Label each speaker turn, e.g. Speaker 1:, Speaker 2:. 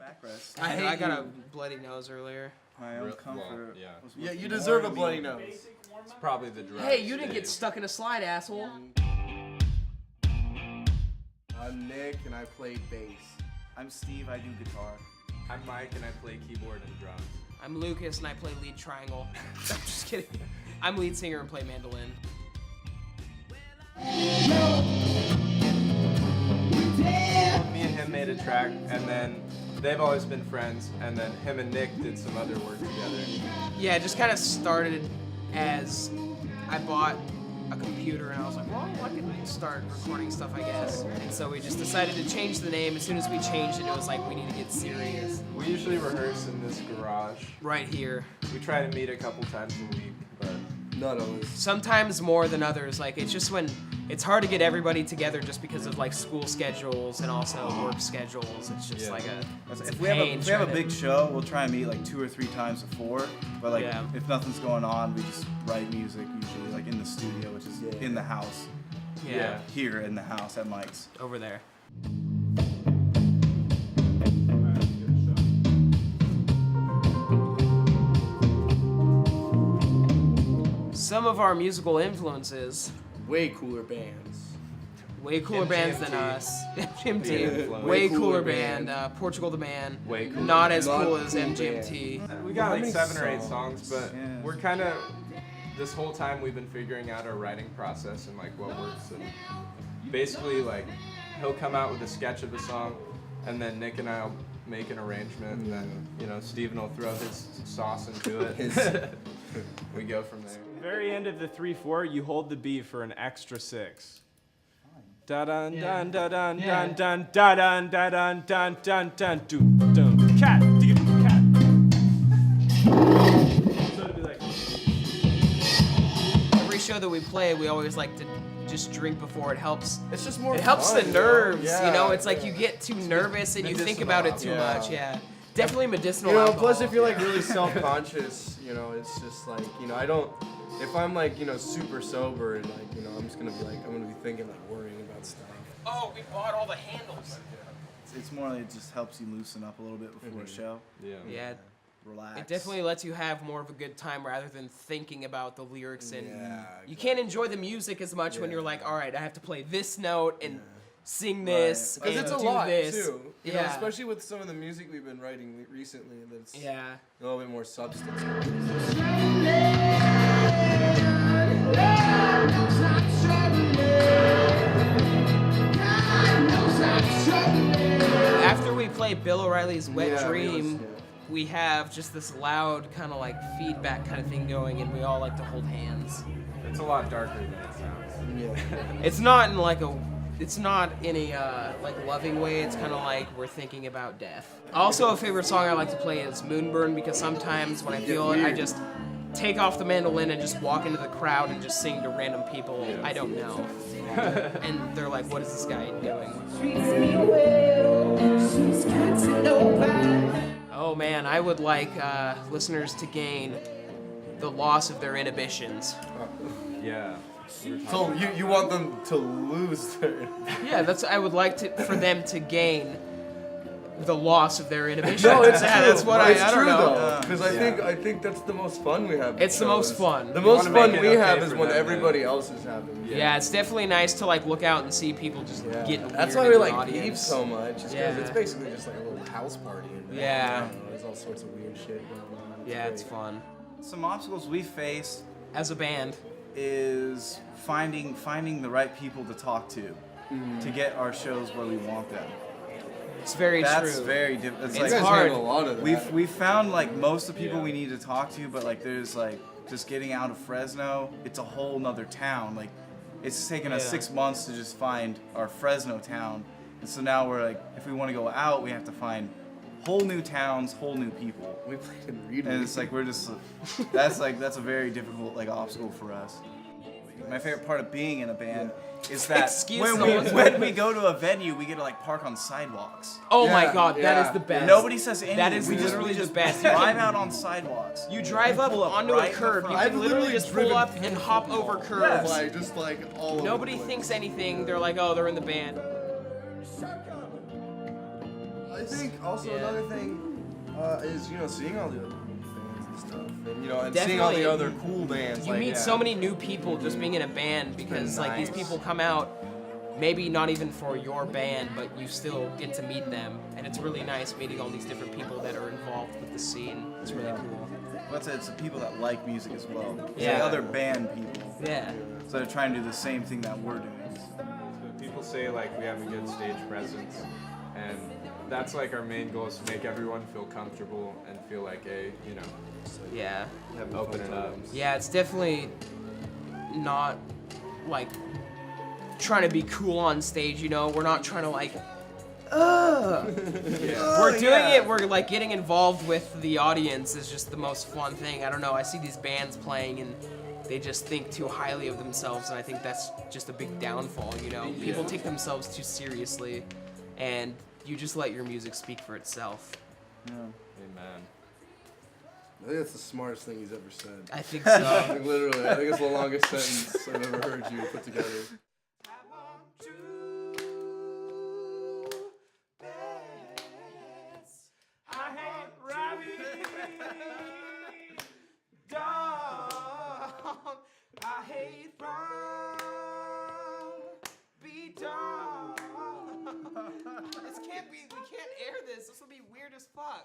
Speaker 1: backrest.
Speaker 2: I got a bloody nose earlier.
Speaker 1: My own comfort.
Speaker 3: Well,
Speaker 4: Yeah, you deserve a bloody nose.
Speaker 3: It's probably the drive.
Speaker 2: Hey, you didn't get stuck in a slide, asshole.
Speaker 4: I'm Nick, and I play bass.
Speaker 1: I'm Steve, I do guitar.
Speaker 3: I'm Mike, and I play keyboard and drums.
Speaker 2: I'm Lucas, and I play lead triangle. I'm just kidding. I'm lead singer and play mandolin.
Speaker 3: Me and him made a track, and then they've always been friends, and then him and Nick did some other work together.
Speaker 2: Yeah, it just kind of started as I bought a computer and I was like, well, I can start recording stuff, I guess. And so we just decided to change the name. As soon as we changed it, it was like, we need to get serious.
Speaker 3: We usually rehearse in this garage.
Speaker 2: Right here.
Speaker 3: We try to meet a couple times a week, but
Speaker 4: Not always.
Speaker 2: Sometimes more than others. Like, it's just when it's hard to get everybody together just because of like school schedules and also work schedules. It's just like
Speaker 1: If we have a big show, we'll try and meet like 2 or 3 times before. But like if nothing's going on, we just write music usually like in the studio, which is in the house.
Speaker 2: Yeah.
Speaker 1: Here in the house at Mike's.
Speaker 2: Over there. Some of our musical influences.
Speaker 4: Way cooler bands.
Speaker 2: Way cooler bands than us. MGMT. Way cooler band. Portugal the Band.
Speaker 3: Way cooler.
Speaker 2: Not as cool as MGMT.
Speaker 3: We got like 7 or 8 songs, but we're kind of, this whole time we've been figuring out our writing process and like what works. And basically like he'll come out with a sketch of a song, and then Nick and I'll make an arrangement, and then Steven will throw his sauce into it. We go from there. Very end of the 3/4, you hold the B for an extra 6. Da dun dun da dun dun dun da dun da dun dun dun dun dun dun cat cat. So it'd be like
Speaker 2: Every show that we play, we always like to just drink before. It helps.
Speaker 4: It's just more.
Speaker 2: It helps
Speaker 4: fun,
Speaker 2: the nerves.
Speaker 4: Yeah,
Speaker 2: It's like you get too nervous and you think
Speaker 4: Medicinal
Speaker 2: about it too
Speaker 4: alcohol.
Speaker 2: much. Yeah. Definitely medicinal. alcohol.
Speaker 4: Plus if you're like really self-conscious, it's just like, I don't. If I'm like, super sober and like, I'm just gonna be like, I'm gonna be thinking like worrying about stuff.
Speaker 2: Oh, we bought all the handles.
Speaker 1: It's more like it just helps you loosen up a little bit before a show.
Speaker 2: Yeah.
Speaker 1: Relax.
Speaker 2: It definitely lets you have more of a good time rather than thinking about the lyrics, and you can't enjoy the music as much when you're like, all right, I have to play this note and sing this
Speaker 4: Because
Speaker 2: and
Speaker 4: it's a
Speaker 2: do
Speaker 4: lot
Speaker 2: this.
Speaker 4: too.
Speaker 2: Yeah.
Speaker 4: Especially with some of the music we've been writing recently, that's a little bit more substance.
Speaker 2: After we play Bill O'Reilly's Wet Dream, we have just this loud kind of like feedback kind of thing going, and we all like to hold hands.
Speaker 3: it's a lot darker than it sounds.
Speaker 2: It's not in like a like loving way. It's kind of like we're thinking about death. Also, a favorite song I like to play is Moonburn, because sometimes when I feel it, I just take off the mandolin and just walk into the crowd and just sing to random people I don't know. And they're like, what is this guy doing? Oh man, I would like listeners to gain the loss of their inhibitions.
Speaker 3: Yeah.
Speaker 4: So you want them to lose their...
Speaker 2: Yeah, I would like for them to gain the loss of their inhibitions.
Speaker 4: No, it's true.
Speaker 2: That's what I don't
Speaker 4: true,
Speaker 2: know.
Speaker 4: Because I think that's the most fun we have.
Speaker 2: It's the most fun.
Speaker 4: The most fun we have is
Speaker 3: for
Speaker 4: when
Speaker 3: them,
Speaker 4: everybody else is having.
Speaker 2: Yeah, it's definitely nice to like look out and see people just getting weird.
Speaker 4: That's why
Speaker 2: in
Speaker 4: we
Speaker 2: the
Speaker 4: like
Speaker 2: audience.
Speaker 4: Eve so much. Because
Speaker 2: Yeah.
Speaker 4: it's basically just like a little house party.
Speaker 2: Yeah.
Speaker 4: There's all sorts of weird shit going on.
Speaker 2: Yeah, it's fun.
Speaker 1: Some obstacles we face
Speaker 2: As a band.
Speaker 1: is finding the right people to talk to get our shows where we want them.
Speaker 2: It's very true.
Speaker 1: That's very difficult.
Speaker 2: It's
Speaker 1: like,
Speaker 2: hard.
Speaker 4: A lot of that.
Speaker 1: We've found like most of the people we need to talk to, but like there's like just getting out of Fresno, it's a whole nother town. Like it's taken us 6 months to just find our Fresno town, and so now we're like, if we want to go out, we have to find whole new towns, whole new people.
Speaker 4: We played in Reed.
Speaker 1: And it's like we're just that's a very difficult like obstacle for us. My favorite part of being in a band is that when we go to a venue, we get to like park on sidewalks.
Speaker 2: Oh my god, that is the best.
Speaker 1: Nobody says anything.
Speaker 2: That is
Speaker 1: we
Speaker 2: literally
Speaker 1: just
Speaker 2: the best.
Speaker 1: drive out on sidewalks.
Speaker 2: You drive up
Speaker 1: pull up
Speaker 2: onto
Speaker 1: right
Speaker 2: a
Speaker 1: in
Speaker 2: curb.
Speaker 1: front.
Speaker 2: You
Speaker 4: I've
Speaker 2: can literally
Speaker 4: literally
Speaker 2: just pull
Speaker 4: driven
Speaker 2: up and hop over curbs.
Speaker 4: Like just like all over
Speaker 2: Nobody
Speaker 4: the place.
Speaker 2: thinks anything. They're like, oh, they're in the band.
Speaker 4: I think also another thing is, you know, seeing all the other bands and stuff, and you know, and seeing all the other cool bands.
Speaker 2: You
Speaker 4: like,
Speaker 2: meet so many new people just being in a band because like these people come out, maybe not even for your band, but you still get to meet them, and it's really nice meeting all these different people that are involved with the scene. It's really cool.
Speaker 1: That's it. It's the people that like music as well. It's
Speaker 2: Yeah.
Speaker 1: the other band people.
Speaker 2: Yeah.
Speaker 1: So they're trying to do the same thing that we're doing.
Speaker 3: People say like we have a good stage presence, and that's like our main goal is to make everyone feel comfortable and feel like
Speaker 2: Yeah.
Speaker 3: open it up.
Speaker 2: Yeah, it's definitely not like trying to be cool on stage, you know? We're not trying to like we're doing it, we're like getting involved with the audience is just the most fun thing. I don't know, I see these bands playing and they just think too highly of themselves, and I think that's just a big downfall, you know? People take themselves too seriously, and you just let your music speak for itself.
Speaker 1: Yeah.
Speaker 3: Amen.
Speaker 4: I think that's the smartest thing he's ever said.
Speaker 2: I think so.
Speaker 4: Like, literally, I think it's the longest sentence I've ever heard you put together.
Speaker 2: We can't air this. This will be weird as fuck.